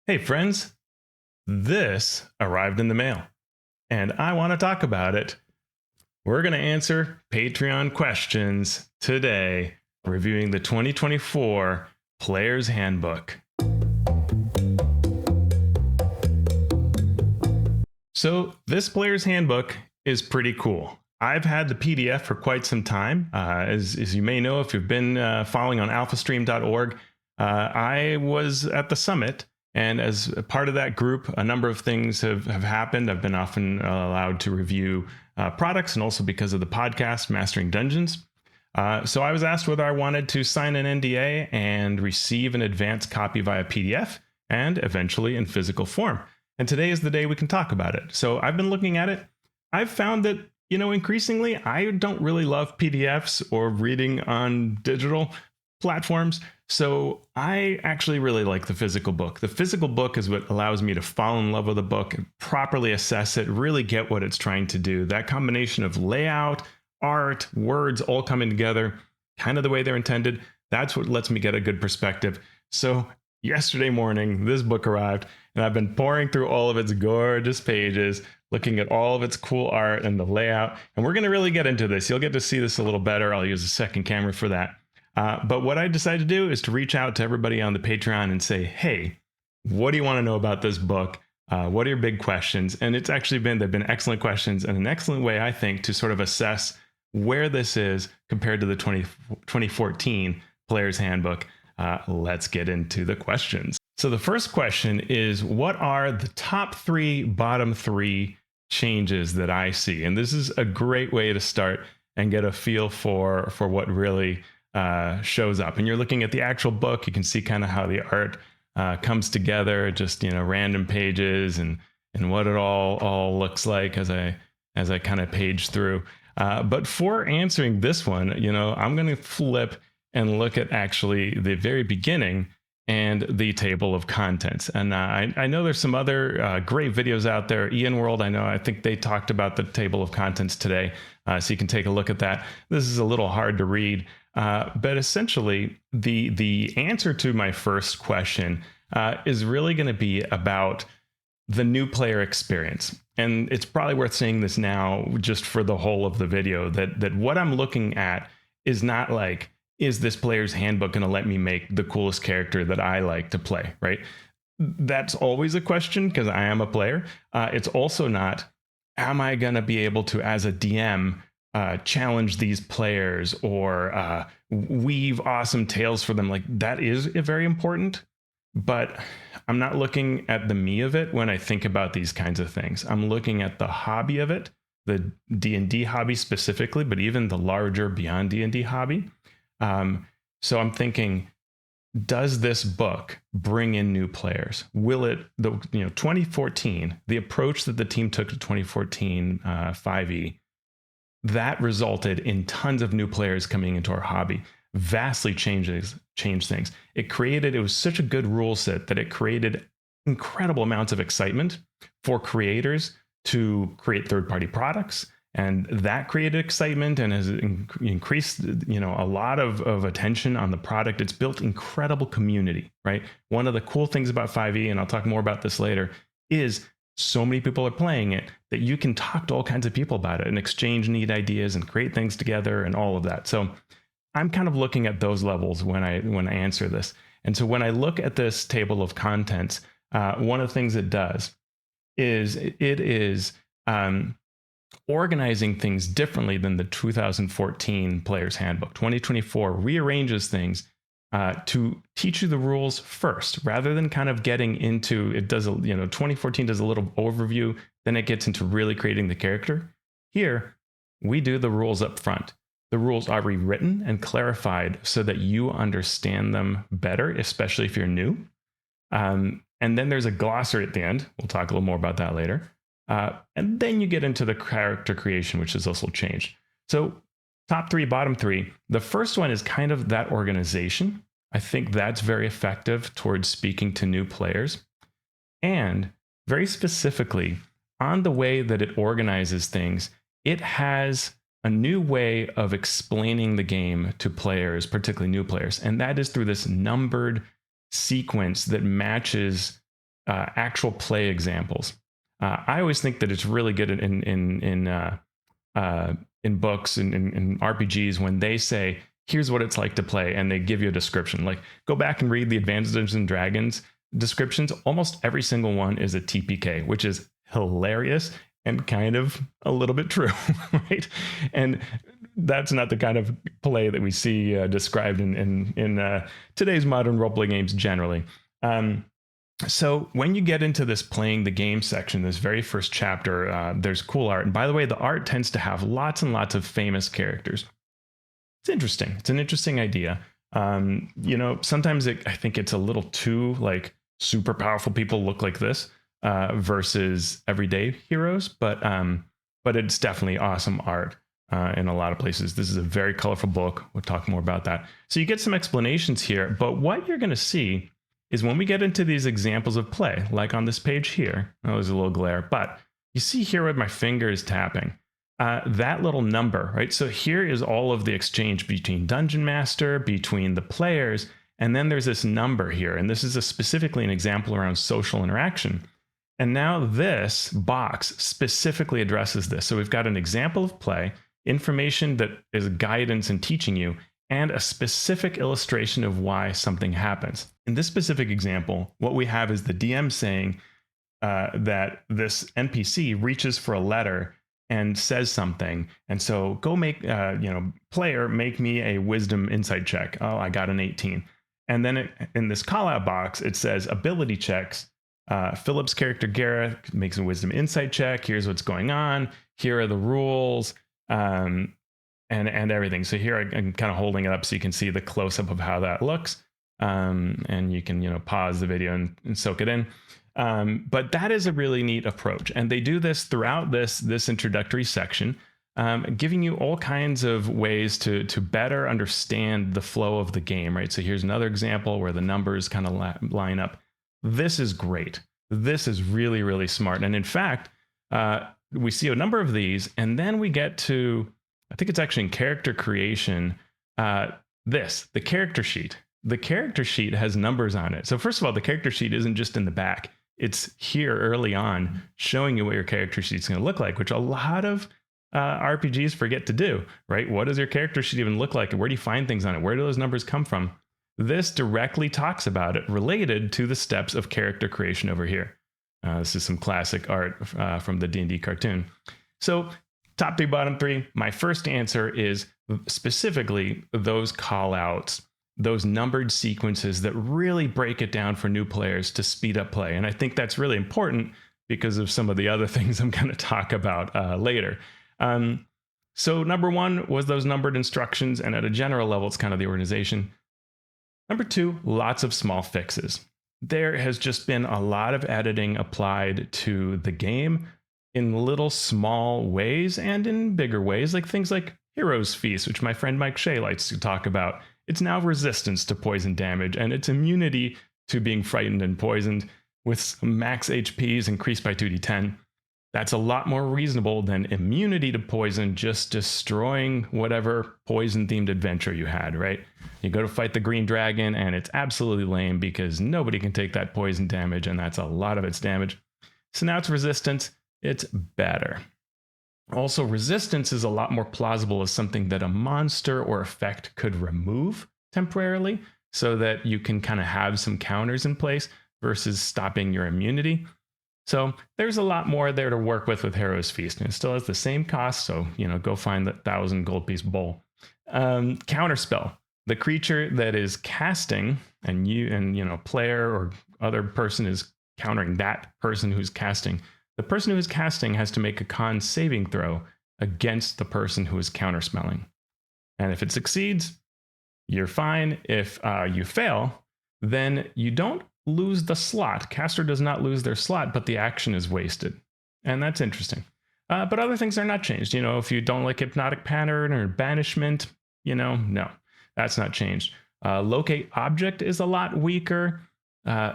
Hey friends, this arrived in the mail and I want to talk about it. We're going to answer Patreon questions today, reviewing the 2024 Player's Handbook. So, this Player's Handbook is pretty cool. I've had the PDF for quite some time. As you may know, if you've been following on alphastream.org, I was at the summit. And as a part of that group, a number of things have happened. I've been often allowed to review products, and also because of the podcast, Mastering Dungeons. So I was asked whether I wanted to sign an NDA and receive an advanced copy via PDF and eventually in physical form. And today is the day we can talk about it. So I've been looking at it. I've found that, increasingly, I don't really love PDFs or reading on digital platforms. So I actually really like the physical book. The physical book is what allows me to fall in love with a book and properly assess it, really get what it's trying to do. That combination of layout, art, words all coming together, kind of the way they're intended. That's what lets me get a good perspective. So yesterday morning, this book arrived, and I've been pouring through all of its gorgeous pages, looking at all of its cool art and the layout. And we're going to really get into this. You'll get to see this a little better. I'll use a second camera for that. But what I decided to do is to reach out to everybody on the Patreon and say, hey, what do you want to know about this book? What are your big questions? And it's actually they've been excellent questions and an excellent way, I think, to sort of assess where this is compared to the 2014 Player's Handbook. Let's get into the questions. So the first question is, what are the top three, bottom three changes that I see? And this is a great way to start and get a feel for what really shows up. And you're looking at the actual book, you can see kind of how the art comes together, just random pages and what it all looks like as I kind of page through. But for answering this one, I'm going to flip and look at actually the very beginning and the table of contents. And I know there's some other great videos out there. Ian World, I think they talked about the table of contents today, so you can take a look at that. This is a little hard to read, but essentially the answer to my first question is really going to be about the new player experience. And it's probably worth saying this now just for the whole of the video, that what I'm looking at is not like, is this player's handbook going to let me make the coolest character that I like to play, right? That's always a question because I am a player. It's also not, am I going to be able to, as a DM, challenge these players or weave awesome tales for them? Like, that is very important, but I'm not looking at the me of it when I think about these kinds of things. I'm looking at the hobby of it, the D&D hobby specifically, but even the larger beyond D&D hobby. So I'm thinking, does this book bring in new players? Will it, 2014, the approach that the team took to 2014 5e, that resulted in tons of new players coming into our hobby, vastly changed things. It was such a good rule set that it created incredible amounts of excitement for creators to create third-party products. And that created excitement and has increased, a lot of attention on the product. It's built incredible community, right? One of the cool things about 5e, and I'll talk more about this later, is so many people are playing it that you can talk to all kinds of people about it and exchange neat ideas and create things together and all of that. So I'm kind of looking at those levels when I answer this. And so when I look at this table of contents, one of the things it does is it is organizing things differently than the 2014 Player's Handbook. 2024 rearranges things to teach you the rules first, rather than kind of getting into it. 2014 does a little overview, then it gets into really creating the character. Here, we do the rules up front. The rules are rewritten and clarified so that you understand them better, especially if you're new. And then there's a glossary at the end. We'll talk a little more about that later. And then you get into the character creation, which is also changed. So top three, bottom three. The first one is kind of that organization. I think that's very effective towards speaking to new players. And very specifically, on the way that it organizes things, it has a new way of explaining the game to players, particularly new players. And that is through this numbered sequence that matches actual play examples. I always think that it's really good in books and in RPGs when they say, here's what it's like to play, and they give you a description. Like, go back and read the Advanced Dungeons and Dragons descriptions. Almost every single one is a TPK, which is hilarious and kind of a little bit true, right? And that's not the kind of play that we see described in today's modern role play games generally. So when you get into this playing the game section, this very first chapter, there's cool art. And by the way, the art tends to have lots and lots of famous characters. It's interesting. It's an interesting idea. Sometimes I think it's a little too like super powerful people look like this versus everyday heroes, but it's definitely awesome art in a lot of places. This is a very colorful book. We'll talk more about that. So you get some explanations here, but what you're going to see is when we get into these examples of play, like on this page here. Oh, there's a little glare, but you see here where my finger is tapping, that little number, right? So here is all of the exchange between Dungeon Master, between the players, and then there's this number here. And this is specifically an example around social interaction. And now this box specifically addresses this. So we've got an example of play, information that is guidance and teaching you, and a specific illustration of why something happens. In this specific example, what we have is the DM saying that this NPC reaches for a letter and says something. And so go make, player, make me a wisdom insight check. Oh, I got an 18. And then in this call out box, it says ability checks. Philip's character, Gareth, makes a wisdom insight check. Here's what's going on. Here are the rules. And everything. So here I'm kind of holding it up so you can see the close up of how that looks. And you can, pause the video and soak it in. But that is a really neat approach. And they do this throughout this introductory section, giving you all kinds of ways to better understand the flow of the game, right? So here's another example where the numbers kind of line up. This is great. This is really, really smart. And in fact, we see a number of these, and then we get to, I think it's actually in character creation, the character sheet. The character sheet has numbers on it. So first of all, the character sheet isn't just in the back. It's here early on showing you what your character sheet's going to look like, which a lot of RPGs forget to do, right? What does your character sheet even look like? And where do you find things on it? Where do those numbers come from? This directly talks about it related to the steps of character creation over here. This is some classic art from the D&D cartoon. So top three, bottom three. My first answer is specifically those call outs, those numbered sequences that really break it down for new players to speed up play. And I think that's really important because of some of the other things I'm going to talk about later. So number one was those numbered instructions. And at a general level, it's kind of the organization. Number two, lots of small fixes. There has just been a lot of editing applied to the game in little small ways and in bigger ways, like things like Hero's Feast, which my friend Mike Shea likes to talk about. It's now resistance to poison damage, and its immunity to being frightened and poisoned with max HPs increased by 2d10. That's a lot more reasonable than immunity to poison just destroying whatever poison-themed adventure you had, right? You go to fight the green dragon, and it's absolutely lame because nobody can take that poison damage, and that's a lot of its damage. So now it's resistance. It's better. Also, resistance is a lot more plausible as something that a monster or effect could remove temporarily so that you can kind of have some counters in place versus stopping your immunity. So there's a lot more there to work with Hero's Feast. And it still has the same cost, so go find the 1,000 gold piece bowl. Counterspell. The creature that is casting and player or other person is countering that person who's casting. The person who is casting has to make a con saving throw against the person who is counterspelling. And if it succeeds, you're fine. If you fail, then you don't lose the slot. Caster does not lose their slot, but the action is wasted. And that's interesting. But other things are not changed. If you don't like hypnotic pattern or banishment, no, that's not changed. Locate object is a lot weaker.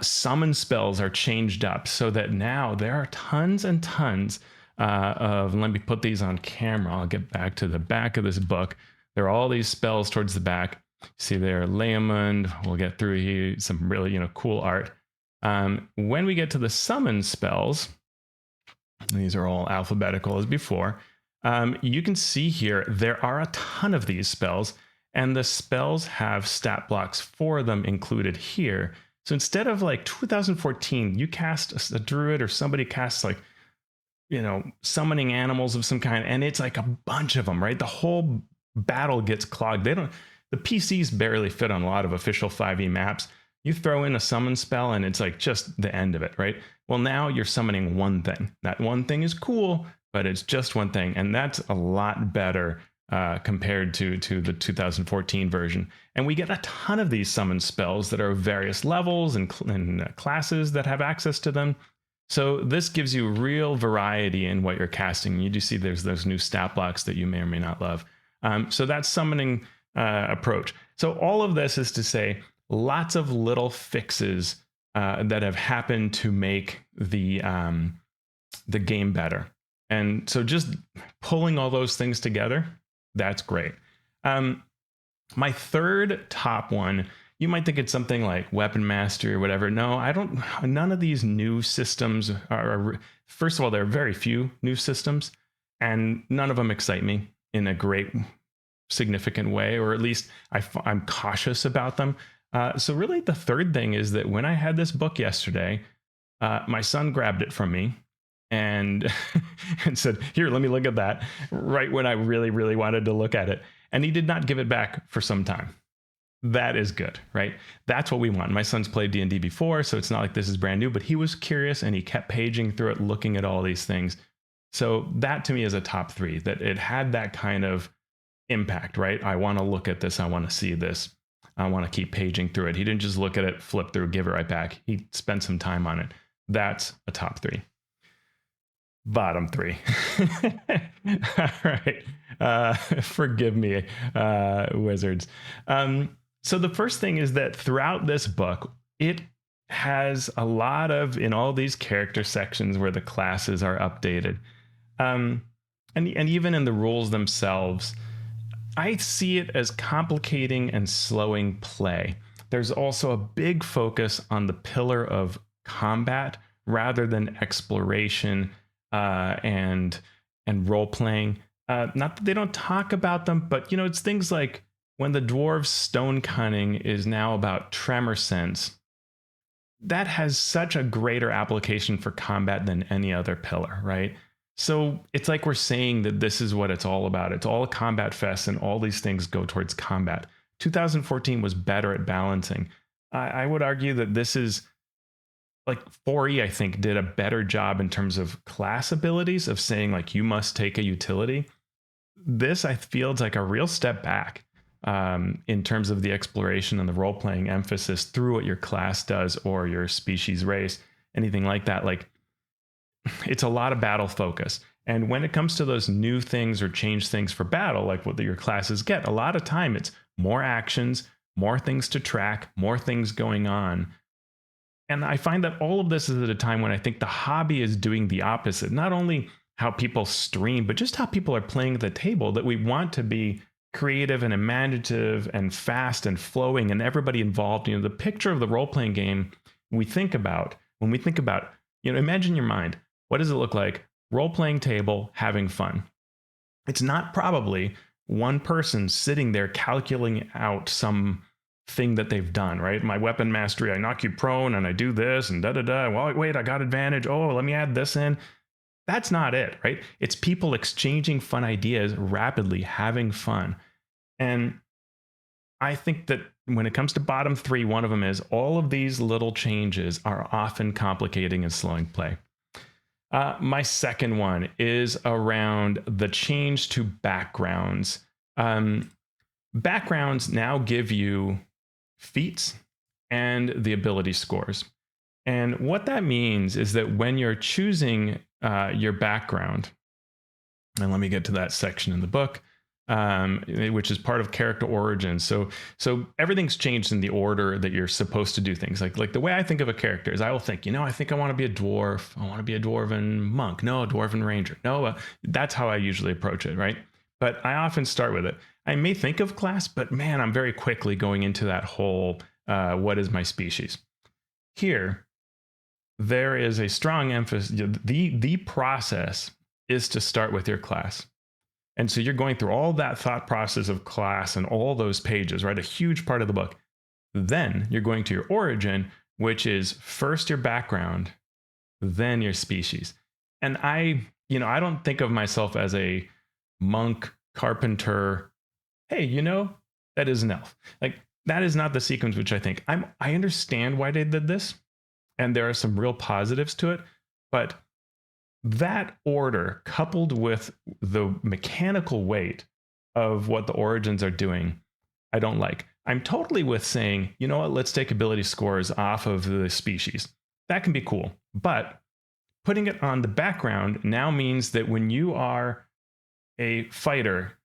Summon spells are changed up so that now there are tons and tons of, let me put these on camera. I'll get back to the back of this book. There are all these spells towards the back. See there, Leomund. We'll get through here. Some really, cool art. When we get to the summon spells, these are all alphabetical as before. You can see here, there are a ton of these spells, and the spells have stat blocks for them included here. So instead of like 2014, you cast a druid or somebody casts like, summoning animals of some kind, and it's like a bunch of them, right? The whole battle gets clogged. The PCs barely fit on a lot of official 5e maps. You throw in a summon spell and it's like just the end of it, right? Well, now you're summoning one thing. That one thing is cool, but it's just one thing. And that's a lot better compared to the 2014 version. And we get a ton of these summon spells that are various levels and classes that have access to them. So this gives you real variety in what you're casting. You do see there's those new stat blocks that you may or may not love. So that's summoning approach. So all of this is to say lots of little fixes that have happened to make the game better. And so just pulling all those things together, that's great. My third top one, you might think it's something like Weapon Mastery or whatever. No, I don't. None of these new systems are. First of all, there are very few new systems, and none of them excite me in a great, significant way, or at least I'm cautious about them. So really, the third thing is that when I had this book yesterday, my son grabbed it from me and and said, "Here, let me look at that." Right when I really, really wanted to look at it, and he did not give it back for some time. That is good, right? That's what we want. My son's played D&D before, so it's not like this is brand new, but he was curious and he kept paging through it, looking at all these things. So that to me is a top 3, that it had that kind of impact, right? I want to look at this. I want to see this. I want to keep paging through it. He didn't just look at it, flip through, give it right back. He spent some time on it. That's a top 3. Bottom 3. All right. Forgive me, wizards. So the first thing is that throughout this book, it has a lot of, in all these character sections where the classes are updated. And even in the rules themselves, I see it as complicating and slowing play. There's also a big focus on the pillar of combat rather than exploration and role playing. Not that they don't talk about them, but it's things like when the dwarves' stone cunning is now about tremor sense. That has such a greater application for combat than any other pillar, right? So it's like we're saying that this is what it's all about. It's all a combat fest, and all these things go towards combat. 2014 was better at balancing. I would argue that this is like 4E, I think, did a better job in terms of class abilities of saying like you must take a utility. This I feel is like a real step back in terms of the exploration and the role playing emphasis through what your class does or your species, race, anything like that. Like it's a lot of battle focus. And when it comes to those new things or change things for battle, like what your classes get, a lot of time it's more actions, more things to track, more things going on. And I find that all of this is at a time when I think the hobby is doing the opposite. Not only how people stream, but just how people are playing at the table, that we want to be creative and imaginative and fast and flowing and everybody involved. The picture of the role-playing game when we think about, imagine your mind. What does it look like? Role-playing table, having fun. It's not probably one person sitting there calculating out some thing that they've done, right? My weapon mastery, I knock you prone and I do this and da-da-da. Well, wait, I got advantage. Oh, let me add this in. That's not it, right? It's people exchanging fun ideas rapidly, having fun. And I think that when it comes to bottom 3, one of them is all of these little changes are often complicating and slowing play. My second one is around the change to backgrounds. Backgrounds now give you feats and the ability scores. And what that means is that when you're choosing your background, and let me get to that section in the book, which is part of character origins. So everything's changed in the order that you're supposed to do things. Like the way I think of a character is I will think, I think I want to be a dwarf. I want to be a dwarven monk. No, a dwarven ranger. No, that's how I usually approach it, right? But I often start with it. I may think of class, but man, I'm very quickly going into that whole, what is my species? Here, there is a strong emphasis. The process is to start with your class. And so you're going through all that thought process of class and all those pages, right? A huge part of the book. Then you're going to your origin, which is first your background, then your species. And I don't think of myself as a monk, carpenter. Hey, that is an elf. Like, that is not the sequence which I think. I understand why they did this, and there are some real positives to it, but that order, coupled with the mechanical weight of what the origins are doing, I don't like. I'm totally with saying, you know what, let's take ability scores off of the species. That can be cool. But putting it on the background now means that when you are a fighter,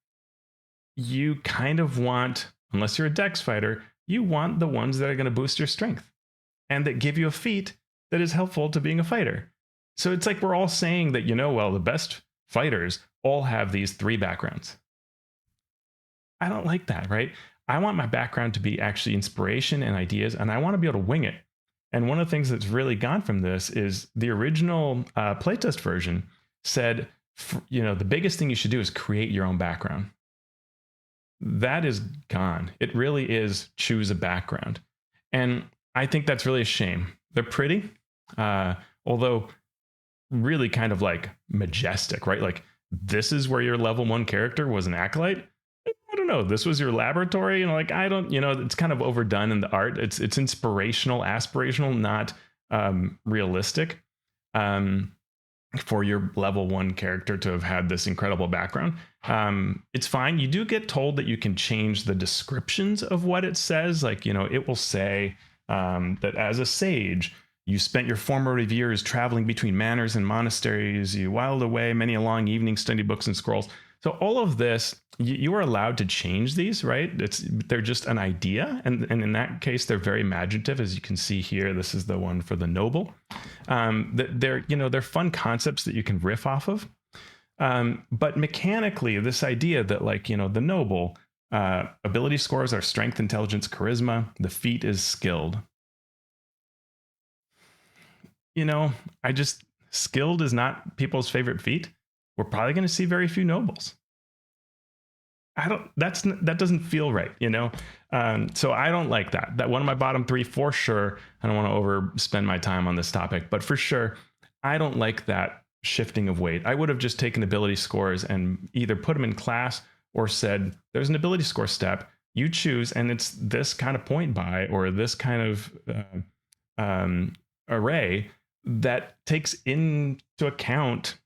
you kind of want, unless you're a dex fighter, you want the ones that are going to boost your strength and that give you a feat that is helpful to being a fighter. So it's like we're all saying that, well, the best fighters all have these 3 backgrounds. I don't like that, right? I want my background to be actually inspiration and ideas, and I want to be able to wing it. And one of the things that's really gone from this is the original playtest version said, the biggest thing you should do is create your own background. That is gone. It really is choose a background. And I think that's really a shame. They're pretty, although really kind of like majestic, right? Like, this is where your level 1 character was an acolyte. I don't know. This was your laboratory, and like, I don't, it's kind of overdone in the art. It's inspirational, aspirational, not realistic. For your level 1 character to have had this incredible background. It's fine. You do get told that you can change the descriptions of what it says. Like, it will say that as a sage, you spent your formative years traveling between manors and monasteries. You whiled away many a long evening studying books and scrolls. So all of this, you are allowed to change these, right? They're just an idea. And in that case, they're very imaginative. As you can see here, this is the one for the noble. They're fun concepts that you can riff off of. But mechanically, this idea that the noble ability scores are strength, intelligence, charisma. The feat is skilled. Skilled is not people's favorite feat. We're probably going to see very few nobles. That doesn't feel right, So I don't like that. That one of my bottom 3 for sure. I don't want to overspend my time on this topic, but for sure, I don't like that shifting of weight. I would have just taken ability scores and either put them in class or said, there's an ability score step. You choose, and it's this kind of point buy or this kind of array that takes into account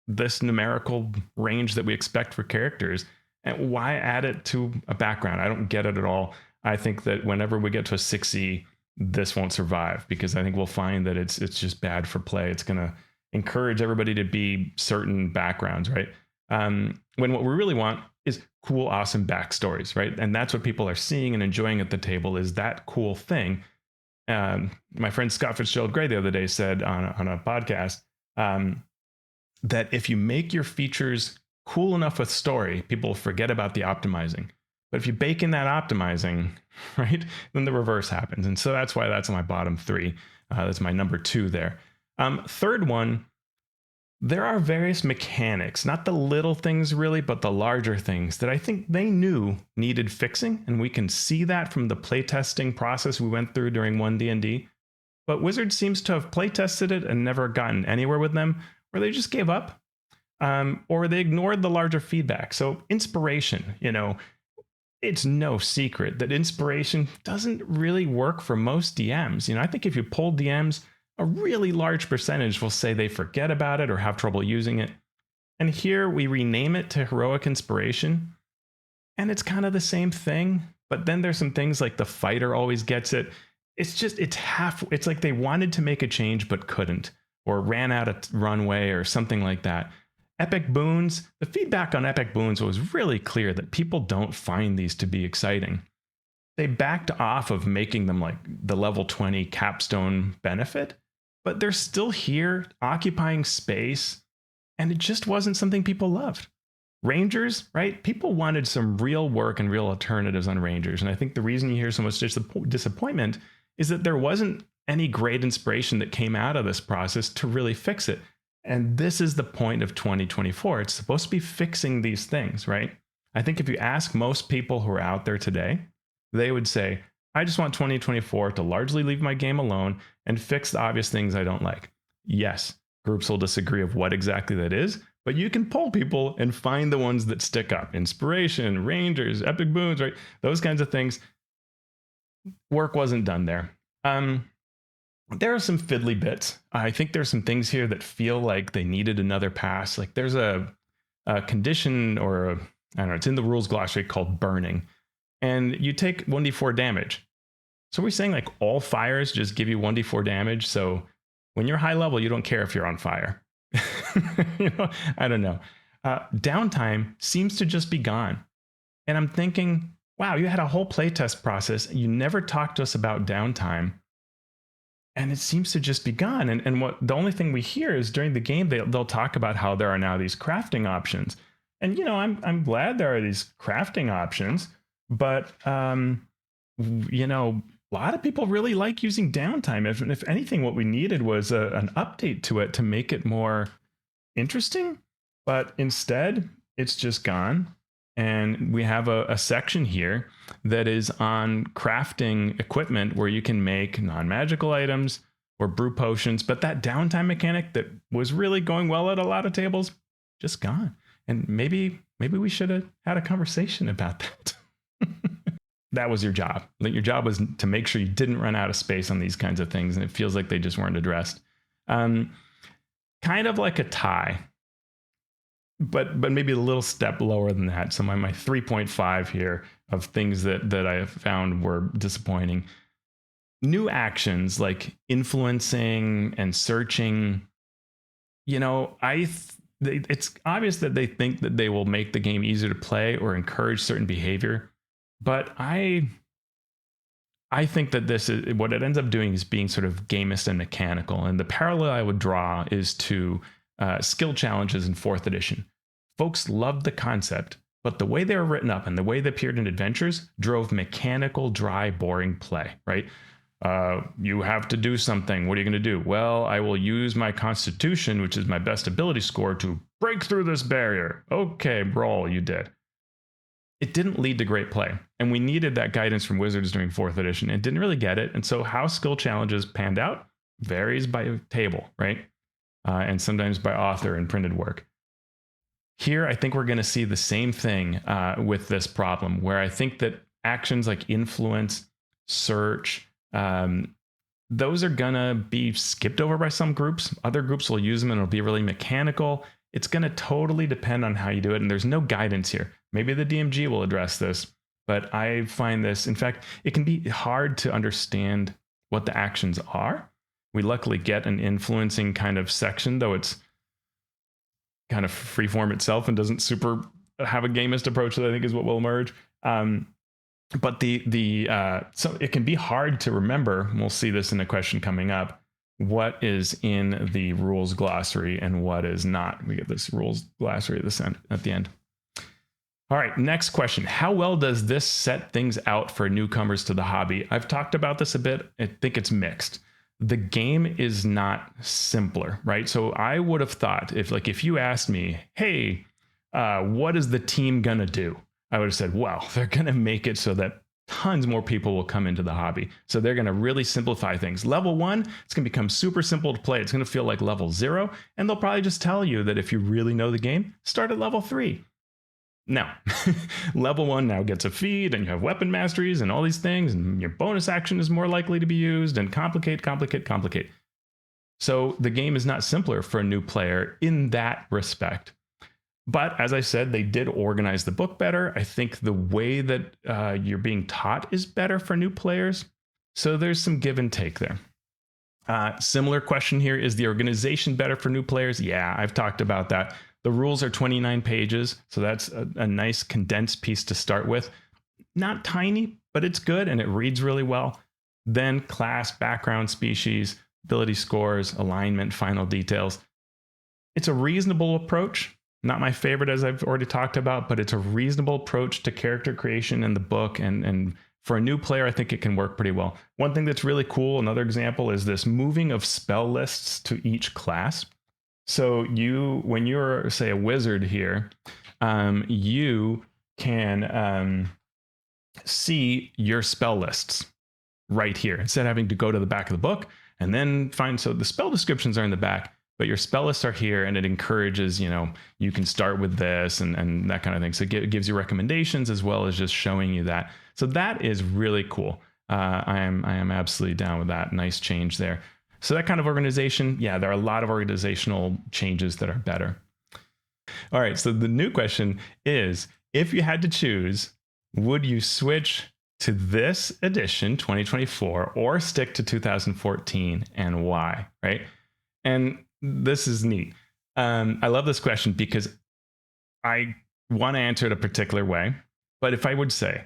this numerical range that we expect for characters. And why add it to a background? I don't get it at all. I think that whenever we get to a 6E, this won't survive, because I think we'll find that it's just bad for play. It's going to encourage everybody to be certain backgrounds, right? When what we really want is cool, awesome backstories, right? And that's what people are seeing and enjoying at the table, is that cool thing. My friend Scott Fitzgerald Gray the other day said on a podcast that if you make your features cool enough with story, people forget about the optimizing. But if you bake in that optimizing, right, then the reverse happens. And so that's why that's my bottom 3. That's my number 2 there. Third one, there are various mechanics, not the little things really, but the larger things that I think they knew needed fixing. And we can see that from the playtesting process we went through during 1D&D. But Wizards seems to have playtested it and never gotten anywhere with them, or they just gave up, or they ignored the larger feedback. So inspiration, it's no secret that inspiration doesn't really work for most DMs. I think if you poll DMs, a really large percentage will say they forget about it or have trouble using it. And here we rename it to heroic inspiration, and it's kind of the same thing. But then there's some things like the fighter always gets it. It's like they wanted to make a change but couldn't, or ran out of runway or something like that. Epic boons, the feedback on epic boons was really clear that people don't find these to be exciting. They backed off of making them like the level 20 capstone benefit, but they're still here occupying space, and it just wasn't something people loved. Rangers, right? People wanted some real work and real alternatives on Rangers. And I think the reason you hear so much disappointment is that there wasn't any great inspiration that came out of this process to really fix it. And this is the point of 2024. It's supposed to be fixing these things, right? I think if you ask most people who are out there today, they would say, I just want 2024 to largely leave my game alone and fix the obvious things I don't like. Yes, groups will disagree of what exactly that is, but you can poll people and find the ones that stick up. Inspiration, Rangers, Epic Boons, right? Those kinds of things. Work wasn't done there. There are some fiddly bits. I think there's some things here that feel like they needed another pass. Like there's a condition or I don't know, it's in the rules glossary called burning. And you take 1d4 damage. So we're saying like all fires just give you 1d4 damage. So when you're high level, you don't care if you're on fire. I don't know. Downtime seems to just be gone. And I'm thinking, wow, you had a whole playtest process. You never talked to us about downtime. And it seems to just be gone. And what the only thing we hear is during the game, they'll talk about how there are now these crafting options. And, I'm glad there are these crafting options. But, a lot of people really like using downtime. If anything, what we needed was an update to it to make it more interesting. But instead, it's just gone. And we have a section here that is on crafting equipment where you can make non-magical items or brew potions. But that downtime mechanic that was really going well at a lot of tables, just gone. And maybe we should have had a conversation about that. That was your job. Like your job was to make sure you didn't run out of space on these kinds of things. And it feels like they just weren't addressed. Kind of like a tie. But maybe a little step lower than that. So my 3.5 here of things that I have found were disappointing. New actions like influencing and searching. It's obvious that they think that they will make the game easier to play or encourage certain behavior. But I think that this is what it ends up doing is being sort of gamist and mechanical. And the parallel I would draw is to skill challenges in 4th edition. Folks loved the concept, but the way they were written up and the way they appeared in adventures drove mechanical, dry, boring play, right? You have to do something. What are you going to do? Well, I will use my constitution, which is my best ability score, to break through this barrier. Okay, roll, you did. It didn't lead to great play. And we needed that guidance from Wizards during 4th edition and didn't really get it. And so how skill challenges panned out varies by table, right? And sometimes by author and printed work. Here, I think we're going to see the same thing with this problem, where I think that actions like influence, search, those are going to be skipped over by some groups. Other groups will use them and it'll be really mechanical. It's going to totally depend on how you do it. And there's no guidance here. Maybe the DMG will address this, but I find this, in fact, it can be hard to understand what the actions are. We luckily get an influencing kind of section, though it's kind of freeform itself and doesn't super have a gamist approach that I think is what will emerge. But so it can be hard to remember. We'll see this in a question coming up. What is in the rules glossary and what is not? We get this rules glossary at the end. All right, next question. How well does this set things out for newcomers to the hobby? I've talked about this a bit. I think it's mixed. The game is not simpler, right? So I would have thought if you asked me, hey, what is the team gonna do? I would have said, well, they're gonna make it so that tons more people will come into the hobby. So they're gonna really simplify things. Level 1, it's gonna become super simple to play. It's gonna feel like level 0, and they'll probably just tell you that if you really know the game, start at level 3. Now, level 1 now gets a feed, and you have weapon masteries and all these things, and your bonus action is more likely to be used, and complicate. So the game is not simpler for a new player in that respect. But as I said, they did organize the book better. I think the way that you're being taught is better for new players. So there's some give and take there. Similar question here, is the organization better for new players? Yeah, I've talked about that. The rules are 29 pages, so that's a nice condensed piece to start with. Not tiny, but it's good and it reads really well. Then class, background, species, ability scores, alignment, final details. It's a reasonable approach. Not my favorite, as I've already talked about, but it's a reasonable approach to character creation in the book and For a new player, I think it can work pretty well. One thing that's really cool, another example, is this moving of spell lists to each class. So when you're, say, a wizard here, you can see your spell lists right here instead of having to go to the back of the book and then find. So the spell descriptions are in the back, but your spell lists are here, and it encourages, you can start with this and that kind of thing. So it gives you recommendations as well as just showing you that. So that is really cool. I am absolutely down with that. Nice change there. So that kind of organization, yeah, there are a lot of organizational changes that are better. All right, so the new question is, if you had to choose, would you switch to this edition, 2024, or stick to 2014, and why, right? And this is neat. I love this question because I want to answer it a particular way. But if I would say,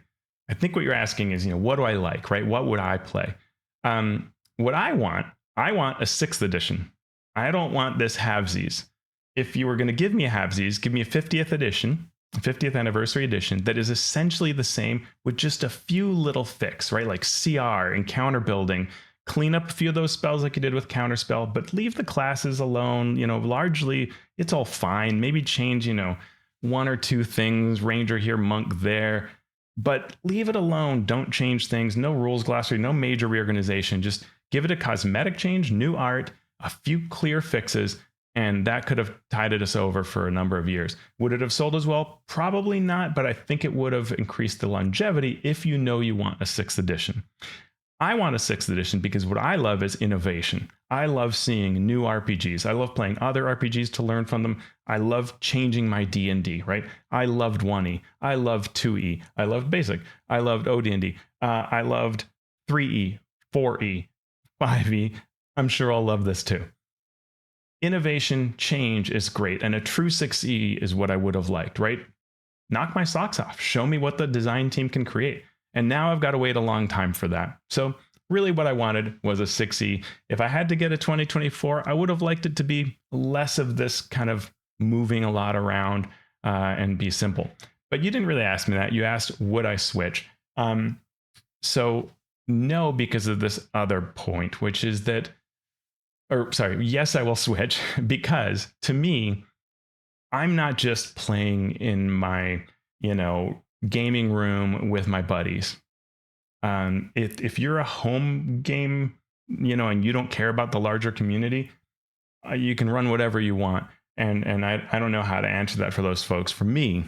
I think what you're asking is, what do I like, right? What would I play? What I want a 6th edition. I don't want this halvesies. If you were going to give me a halvesies, give me a 50th edition, 50th anniversary edition that is essentially the same with just a few little fix, right? Like CR and counter building. Clean up a few of those spells like you did with Counterspell, but leave the classes alone. Largely it's all fine. Maybe change, 1 or 2 things, Ranger here, Monk there, but leave it alone. Don't change things. No rules glossary, no major reorganization. Just give it a cosmetic change, new art, a few clear fixes, and that could have tided us over for a number of years. Would it have sold as well? Probably not, but I think it would have increased the longevity if you want a 6th edition. I want a 6th edition because what I love is innovation. I love seeing new RPGs. I love playing other RPGs to learn from them. I love changing my D&D, right? I loved 1E. I loved 2E. I loved Basic. I loved OD&D. I loved 3E, 4E, 5E. I'm sure I'll love this too. Innovation, change is great. And a true 6E is what I would have liked, right? Knock my socks off. Show me what the design team can create. And now I've got to wait a long time for that. So really what I wanted was a 6E. If I had to get a 2024, I would have liked it to be less of this kind of moving a lot around and be simple. But you didn't really ask me that. You asked, would I switch? So no, because of this other point, which is that, yes, I will switch because to me, I'm not just playing in my, gaming room with my buddies. If you're a home game, and you don't care about the larger community, you can run whatever you want. And I don't know how to answer that for those folks. For me,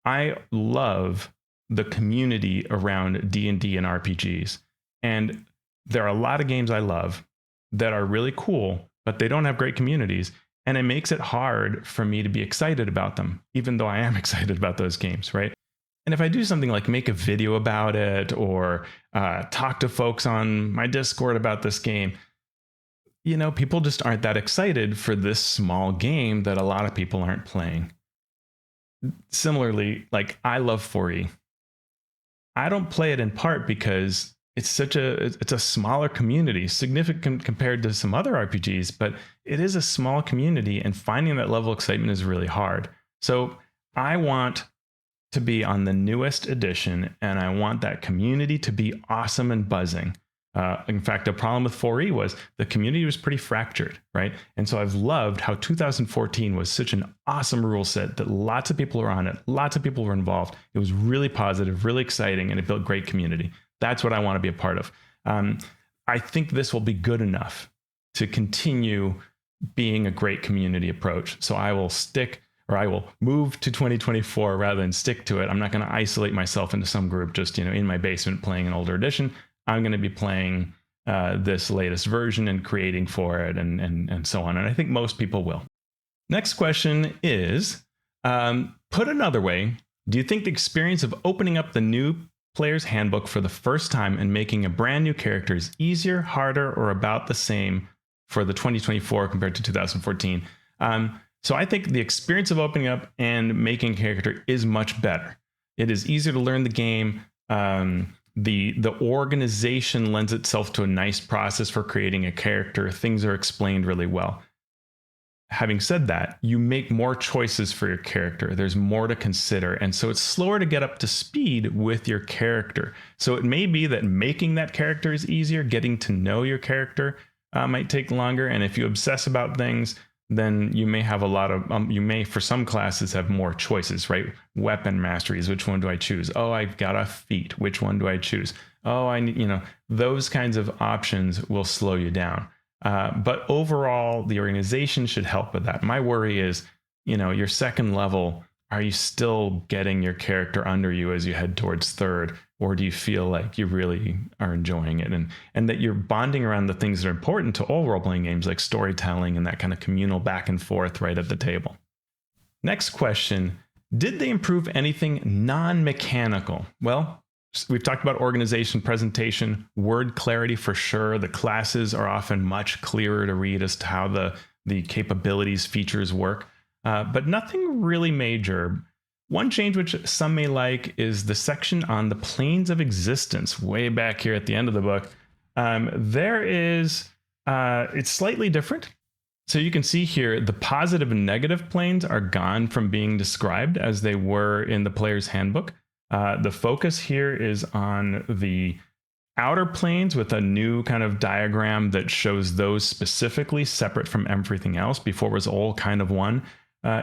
I love the community around D&D and RPGs. And there are a lot of games I love that are really cool, but they don't have great communities. And it makes it hard for me to be excited about them, even though I am excited about those games, right? And if I do something like make a video about it or talk to folks on my Discord about this game, people just aren't that excited for this small game that a lot of people aren't playing. Similarly, like I love 4E. I don't play it in part because it's a smaller community, significant compared to some other RPGs, but it is a small community and finding that level of excitement is really hard. So I want to be on the newest edition and I want that community to be awesome and buzzing. In fact, the problem with 4E was the community was pretty fractured, right? And so I've loved how 2014 was such an awesome rule set that lots of people were on it, lots of people were involved. It was really positive, really exciting, and it built great community. That's what I want to be a part of. I think this will be good enough to continue being a great community approach. So I will move to 2024 rather than stick to it. I'm not going to isolate myself into some group just in my basement playing an older edition. I'm going to be playing this latest version and creating for it and so on. And I think most people will. Next question is, put another way, do you think the experience of opening up the new player's handbook for the first time and making a brand new character is easier, harder, or about the same for the 2024 compared to 2014? So I think the experience of opening up and making a character is much better. It is easier to learn the game. The organization lends itself to a nice process for creating a character. Things are explained really well. Having said that, you make more choices for your character. There's more to consider. And so it's slower to get up to speed with your character. So it may be that making that character is easier, getting to know your character might take longer. And if you obsess about things, then you may have a lot of, you may, for some classes, have more choices, right? Weapon masteries, which one do I choose? Oh, I've got a feat. Which one do I choose? Oh, I need, those kinds of options will slow you down. But overall, the organization should help with that. My worry is, your second level, are you still getting your character under you as you head towards third? Or do you feel like you really are enjoying it and that you're bonding around the things that are important to all role-playing games, like storytelling and that kind of communal back and forth right at the table? Next question, did they improve anything non-mechanical? Well, we've talked about organization, presentation, word clarity for sure. The classes are often much clearer to read as to how the capabilities, features work, but nothing really major. One change which some may like is the section on the planes of existence, way back here at the end of the book. It's slightly different. So you can see here, the positive and negative planes are gone from being described as they were in the player's handbook. The focus here is on the outer planes with a new kind of diagram that shows those specifically separate from everything else. Before it was all kind of one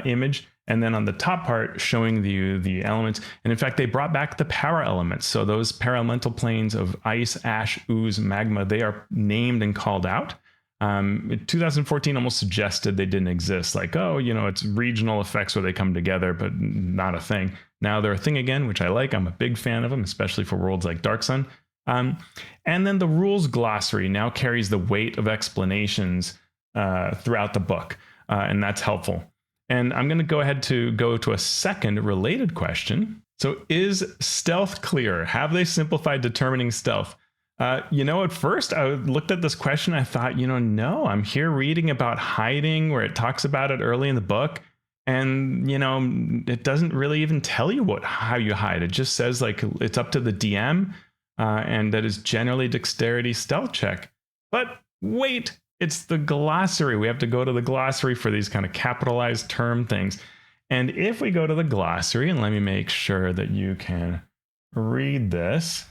image. And then on the top part, showing you the elements. And in fact, they brought back the para elements. So those paraelemental planes of ice, ash, ooze, magma, they are named and called out. 2014 almost suggested they didn't exist. Like, it's regional effects where they come together, but not a thing. Now they're a thing again, which I like. I'm a big fan of them, especially for worlds like Dark Sun. And then the rules glossary now carries the weight of explanations throughout the book. And that's helpful. And I'm going to go ahead to go to a second related question. So is stealth clear? Have they simplified determining stealth? At first I looked at this question. I thought, no, I'm here reading about hiding where it talks about it early in the book. And, it doesn't really even tell you how you hide. It just says like it's up to the DM and that is generally dexterity stealth check. But wait. It's the glossary. We have to go to the glossary for these kind of capitalized term things. And if we go to the glossary, and let me make sure that you can read this.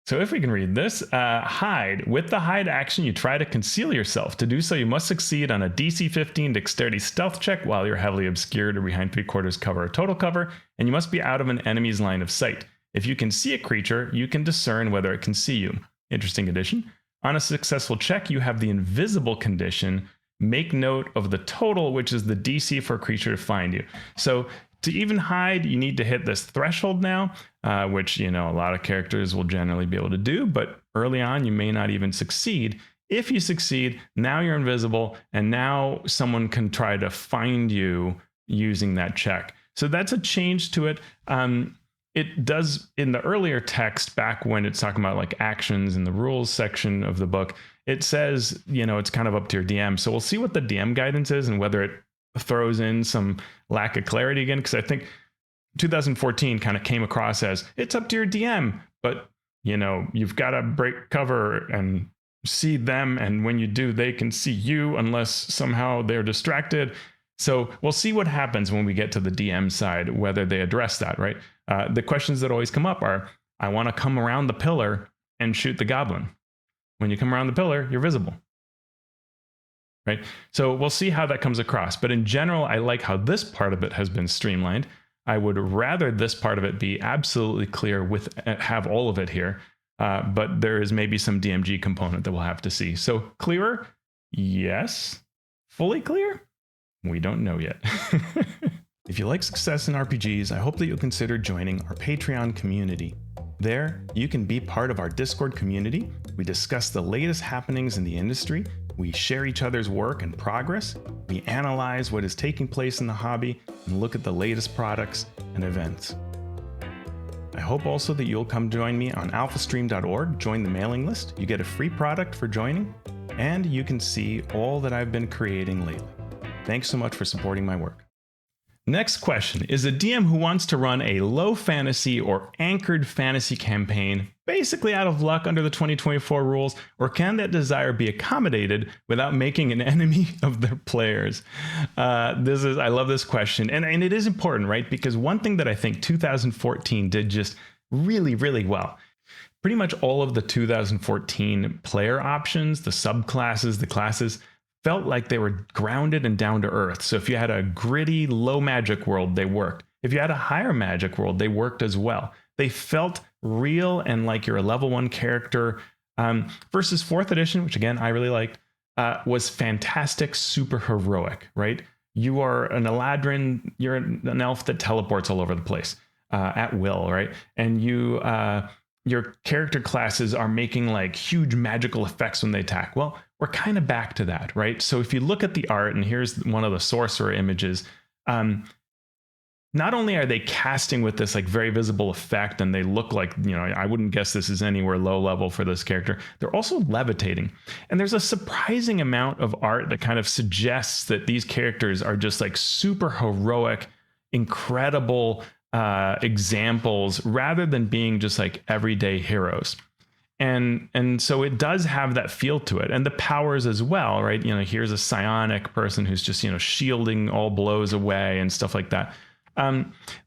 So if we can read this, hide. With the hide action, you try to conceal yourself. To do so, you must succeed on a DC 15 dexterity stealth check while you're heavily obscured or behind 3/4 cover or total cover, and you must be out of an enemy's line of sight. If you can see a creature, you can discern whether it can see you. Interesting addition. On a successful check, you have the invisible condition. Make note of the total, which is the DC for a creature to find you. So to even hide, you need to hit this threshold now, which, a lot of characters will generally be able to do. But early on, you may not even succeed. If you succeed, now you're invisible, and now someone can try to find you using that check. So that's a change to it. It does in the earlier text, back when it's talking about like actions in the rules section of the book, it says, it's kind of up to your DM. So we'll see what the DM guidance is and whether it throws in some lack of clarity again. Because I think 2014 kind of came across as it's up to your DM, but you've got to break cover and see them. And when you do, they can see you unless somehow they're distracted. So we'll see what happens when we get to the DM side, whether they address that, right? The questions that always come up are, I want to come around the pillar and shoot the goblin. When you come around the pillar, you're visible, right? So we'll see how that comes across. But in general, I like how this part of it has been streamlined. I would rather this part of it be absolutely clear have all of it here. But there is maybe some DMG component that we'll have to see. So clearer? Yes. Fully clear? We don't know yet. If you like success in RPGs, I hope that you'll consider joining our Patreon community. There, you can be part of our Discord community. We discuss the latest happenings in the industry. We share each other's work and progress. We analyze what is taking place in the hobby and look at the latest products and events. I hope also that you'll come join me on alphastream.org, join the mailing list. You get a free product for joining, and you can see all that I've been creating lately. Thanks so much for supporting my work. Next question, is a DM who wants to run a low fantasy or anchored fantasy campaign basically out of luck under the 2024 rules, or can that desire be accommodated without making an enemy of their players? I love this question, and it is important, right? Because one thing that I think 2014 did just really, really well. Pretty much all of the 2014 player options, the subclasses, the classes, felt like they were grounded and down to earth. So if you had a gritty, low magic world, they worked. If you had a higher magic world, they worked as well. They felt real and like you're a level 1 character. Versus 4th edition, which again, I really liked, was fantastic, super heroic, right? You are an Eladrin, you're an elf that teleports all over the place at will, right? And your character classes are making like huge magical effects when they attack. Well, we're kind of back to that, right? So if you look at the art, and here's one of the sorcerer images, not only are they casting with this like very visible effect, and they look like, I wouldn't guess this is anywhere low level for this character, they're also levitating. And there's a surprising amount of art that kind of suggests that these characters are just like super heroic, incredible examples rather than being just like everyday heroes. And so it does have that feel to it, and the powers as well, right? Here's a psionic person who's just shielding all blows away and stuff like that.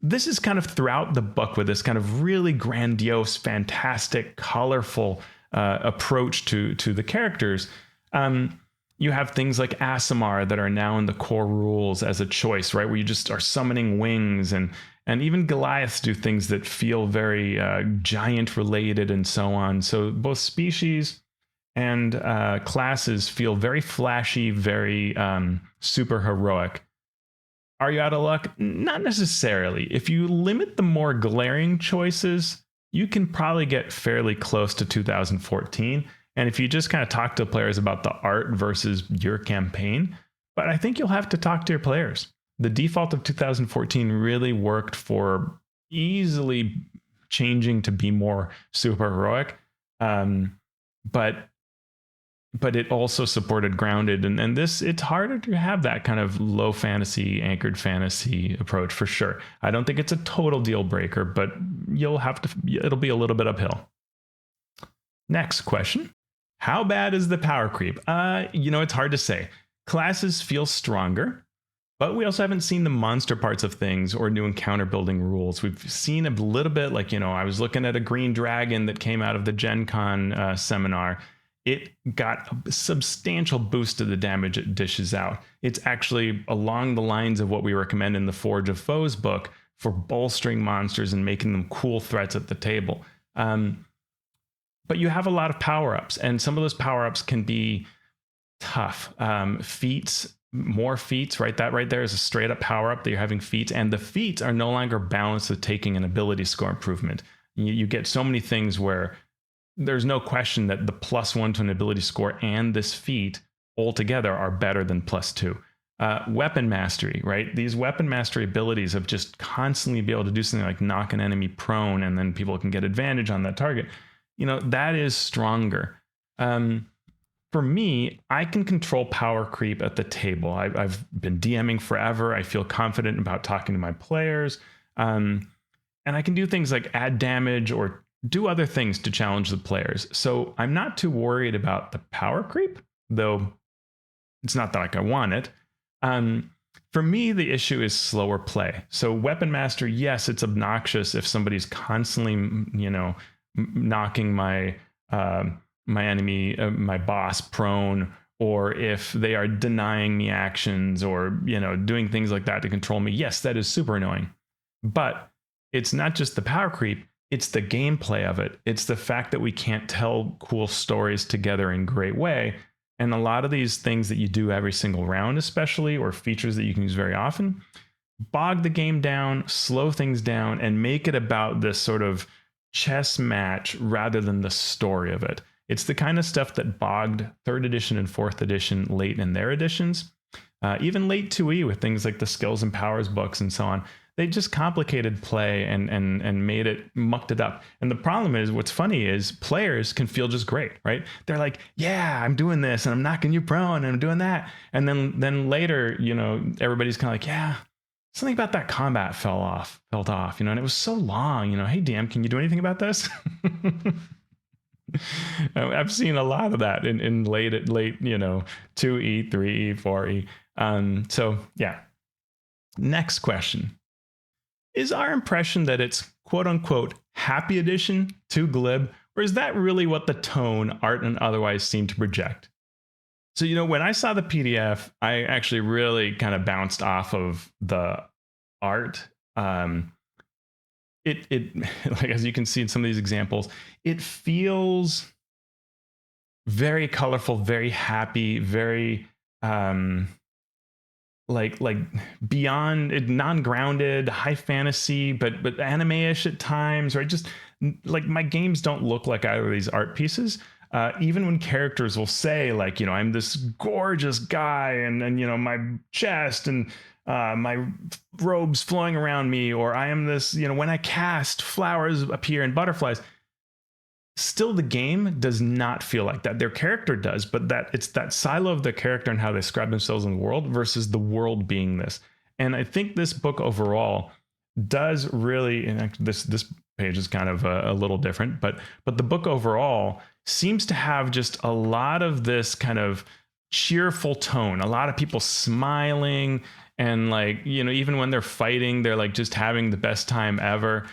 This is kind of throughout the book with this kind of really grandiose, fantastic, colorful approach to the characters. You have things like Aasimar that are now in the core rules as a choice, right? Where you just are summoning wings, and even Goliaths do things that feel very giant related and so on. So both species and classes feel very flashy, very super heroic. Are you out of luck? Not necessarily. If you limit the more glaring choices, you can probably get fairly close to 2014. And if you just kind of talk to players about the art versus your campaign, but I think you'll have to talk to your players. The default of 2014 really worked for easily changing to be more super heroic. But it also supported grounded, and this, it's harder to have that kind of low fantasy, anchored fantasy approach for sure. I don't think it's a total deal breaker, but it'll be a little bit uphill. Next question. How bad is the power creep? It's hard to say. Classes feel stronger, but we also haven't seen the monster parts of things or new encounter building rules. We've seen a little bit, like, I was looking at a green dragon that came out of the Gen Con seminar. It got a substantial boost to the damage it dishes out. It's actually along the lines of what we recommend in the Forge of Foes book for bolstering monsters and making them cool threats at the table. But you have a lot of power-ups, and some of those power-ups can be tough. Feats, more feats, right? That right there is a straight-up power-up that you're having feats, and the feats are no longer balanced with taking an ability score improvement. You get so many things where there's no question that the +1 to an ability score and this feat altogether are better than +2. Weapon mastery, right? These weapon mastery abilities of just constantly be able to do something like knock an enemy prone, and then people can get advantage on that target. That is stronger. For me, I can control power creep at the table. I've been DMing forever. I feel confident about talking to my players. And I can do things like add damage or do other things to challenge the players. So I'm not too worried about the power creep, though it's not that like I want it. For me, the issue is slower play. So weapon master, yes, it's obnoxious if somebody's constantly, knocking my enemy, my boss prone, or if they are denying me actions or, doing things like that to control me. Yes, that is super annoying. But it's not just the power creep. It's the gameplay of it. It's the fact that we can't tell cool stories together in a great way. And a lot of these things that you do every single round, especially, or features that you can use very often, bog the game down, slow things down, and make it about this sort of chess match rather than the story of it. It's the kind of stuff that bogged 3rd edition and 4th edition late in their editions, even late 2E with things like the Skills and Powers books and so on. They just complicated play and made it, mucked it up. And the problem is, what's funny is players can feel just great, right? They're like, yeah, I'm doing this and I'm knocking you prone and I'm doing that. And then later, everybody's kind of like, yeah, something about that combat felt off, and it was so long, hey, DM, can you do anything about this? I've seen a lot of that in late, 2E, 3E, 4E. So yeah. Next question. Is our impression that it's quote unquote happy edition too glib, or is that really what the tone, art, and otherwise seem to project? So, when I saw the PDF, I actually really kind of bounced off of the art. It like, as you can see in some of these examples, it feels very colorful, very happy, very like beyond non-grounded, high fantasy, but anime-ish at times, right? Just like, my games don't look like either of these art pieces. Even when characters will say, like, I'm this gorgeous guy, and my chest and my robes flowing around me, or I am this, when I cast, flowers appear and butterflies. Still, the game does not feel like that. Their character does, but it's that silo of the character and how they describe themselves in the world versus the world being this. And I think this book overall does really, and this page is kind of a little different, but the book overall seems to have just a lot of this kind of cheerful tone, a lot of people smiling, and like, even when they're fighting, they're like just having the best time ever.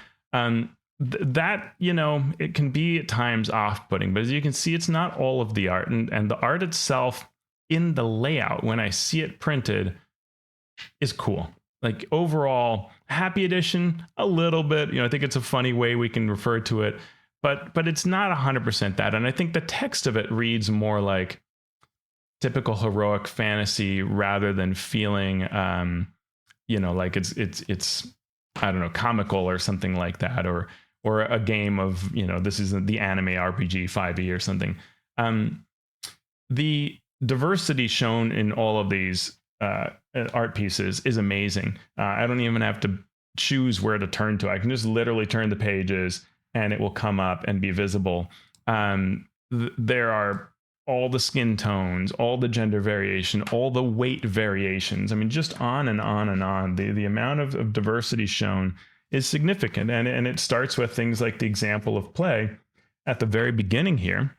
That, it can be at times off-putting, but as you can see, it's not all of the art, and the art itself in the layout, when I see it printed, is cool. Like, overall, happy edition a little bit. I think it's a funny way we can refer to it, but it's not 100% that. And I think the text of it reads more like typical heroic fantasy rather than feeling like it's I don't know, comical or something like that, or a game of, this is the anime RPG 5e or something. The diversity shown in all of these art pieces is amazing. I don't even have to choose where to turn to. I can just literally turn the pages and it will come up and be visible. There are all the skin tones, all the gender variation, all the weight variations. I mean, just on and on and on. The amount of diversity shown is significant. And it starts with things like the example of play at the very beginning here,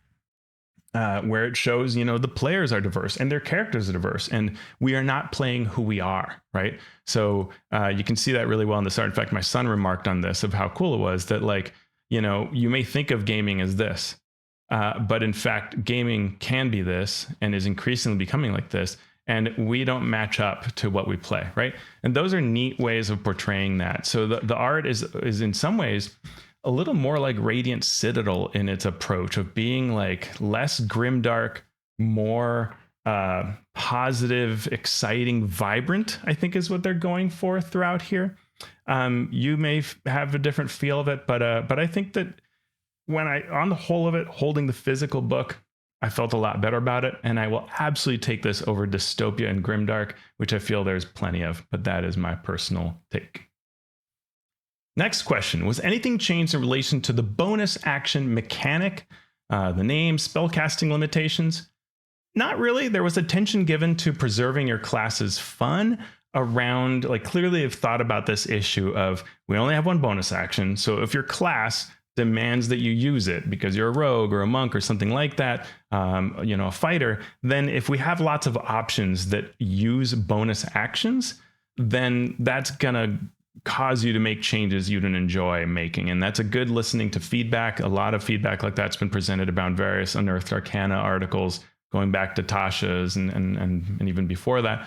where it shows, the players are diverse and their characters are diverse, and we are not playing who we are, right? So you can see that really well in this art. In fact, my son remarked on this, of how cool it was that, like, you may think of gaming as this, but in fact, gaming can be this and is increasingly becoming like this. And we don't match up to what we play, right? And those are neat ways of portraying that. So the art is in some ways a little more like Radiant Citadel in its approach of being like less grimdark, more positive, exciting, vibrant, I think is what they're going for throughout here. You may have a different feel of it, but I think that when on the whole of it, holding the physical book, I felt a lot better about it, and I will absolutely take this over dystopia and grimdark, which I feel there's plenty of, but that is my personal take. Next question: was anything changed in relation to the bonus action mechanic, the name, spellcasting limitations? Not really. There was attention given to preserving your class's fun around, like, clearly have thought about this issue of, we only have one bonus action, so if your class demands that you use it because you're a rogue or a monk or something like that, a fighter, then if we have lots of options that use bonus actions, then that's gonna cause you to make changes you didn't enjoy making. And that's a good listening to feedback. A lot of feedback like that's been presented about various Unearthed Arcana articles going back to Tasha's and even before that.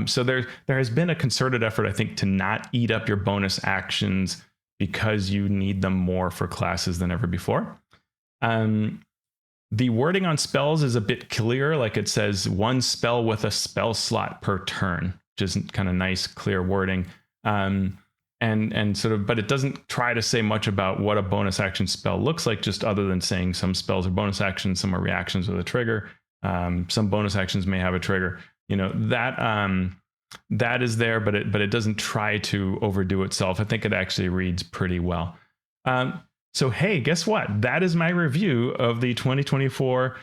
So there has been a concerted effort, I think, to not eat up your bonus actions because you need them more for classes than ever before. The wording on spells is a bit clearer. Like, it says one spell with a spell slot per turn, which is kind of nice, clear wording. And sort of, but it doesn't try to say much about what a bonus action spell looks like, just other than saying some spells are bonus actions, some are reactions with a trigger. Some bonus actions may have a trigger. That is there, but it doesn't try to overdo itself. I think it actually reads pretty well. So hey, guess what? That is my review of the 2024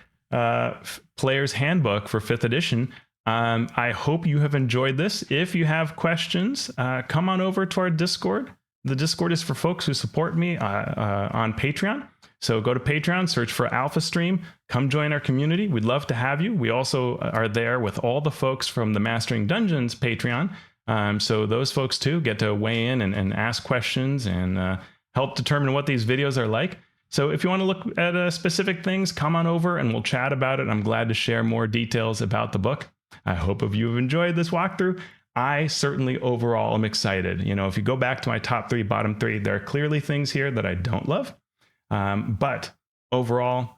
Player's Handbook for 5th edition. I hope you have enjoyed this. If you have questions, come on over to our Discord. The Discord is for folks who support me on Patreon. So go to Patreon, search for Alphastream, come join our community. We'd love to have you. We also are there with all the folks from the Mastering Dungeons Patreon. So those folks too get to weigh in and ask questions and help determine what these videos are like. So if you want to look at specific things, come on over and we'll chat about it. I'm glad to share more details about the book. I hope you have enjoyed this walkthrough. I certainly overall am excited. You know, if you go back to my top 3, bottom 3, there are clearly things here that I don't love. But overall,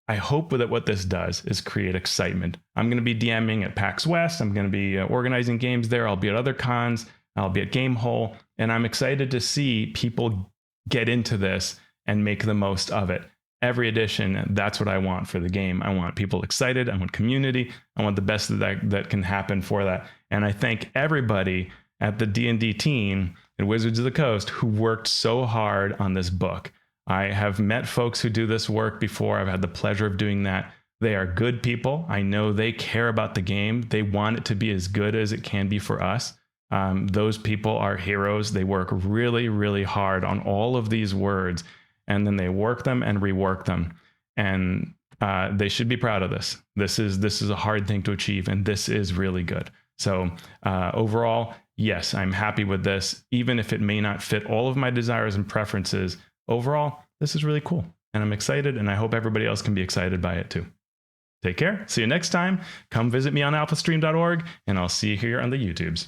I hope that what this does is create excitement. I'm going to be DMing at PAX West. I'm going to be organizing games there. I'll be at other cons. I'll be at Gamehole. And I'm excited to see people get into this and make the most of it. Every edition, that's what I want for the game. I want people excited. I want community. I want the best that can happen for that. And I thank everybody at the D&D team at Wizards of the Coast who worked so hard on this book. I have met folks who do this work before. I've had the pleasure of doing that. They are good people. I know they care about the game. They want it to be as good as it can be for us. Those people are heroes. They work really, really hard on all of these words, and then they work them and rework them. And they should be proud of this. This is a hard thing to achieve, and this is really good. So overall, yes, I'm happy with this, even if it may not fit all of my desires and preferences. Overall, this is really cool, and I'm excited, and I hope everybody else can be excited by it too. Take care. See you next time. Come visit me on alphastream.org, and I'll see you here on the YouTubes.